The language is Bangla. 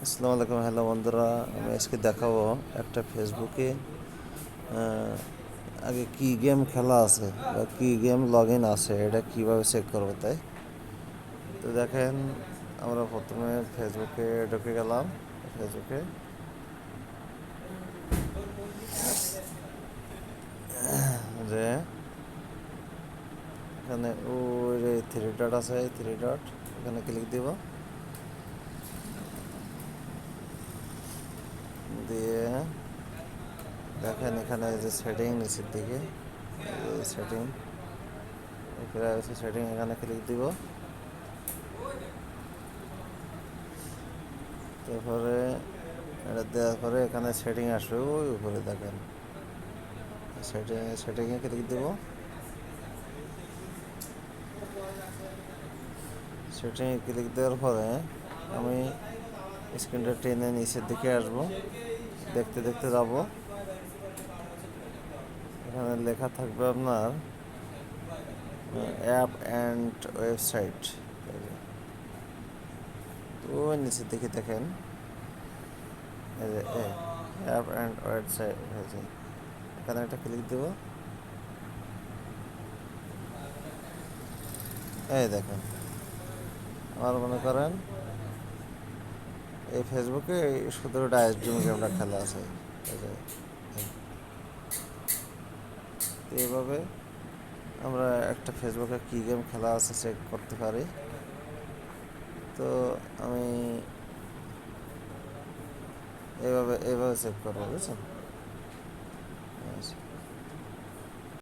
আসসালামু আলাইকুম, হ্যালো বন্ধুরা। আমি আজকে দেখাবো একটা ফেসবুকে আগে কি গেম খেলা আছে বা কি গেম লগ ইন আছে, এটা কিভাবে চেক করবো। তাই তো দেখেন, আমরা প্রথমে ফেসবুকে ঢুকে গেলাম। ফেসবুকে যে এখানে ওই যে থ্রি ডট আছে, এই থ্রি ডট এখানে ক্লিক দিব। দিয়ে দেখেন এখানে যে সেটিং নিচের দিকে, সেটিং সেটিং এখানে ক্লিক দিব। তারপরে এটা দেওয়ার পরে এখানে সেটিং আসবে, ওই উপরে দেখেন সেটিংয়ে ক্লিক দেব। সেটিংয়ে ক্লিক দেওয়ার পরে আমি স্ক্রিনটা টেনে নিচের দিকে আসব, দেখতে দেখতে যাব। এখানে লেখা থাকবে আপনার অ্যাপ অ্যান্ড ওয়েবসাইট। ওই নিচের দিকে দেখেন এই যে অ্যাপ অ্যান্ড ওয়েবসাইট হয়েছে, এখানে একটা ক্লিক দেব। এই দেখেন, আমার মনে করেন এই ফেসবুকে শুধু ডাইস ড্রিম গেমটা খেলা আছে। এই যে তো এইভাবে আমরা একটা ফেসবুকে কী গেম খেলা আছে চেক করতে পারি। তো আমি এইভাবে চেক করবো, বুঝছেন।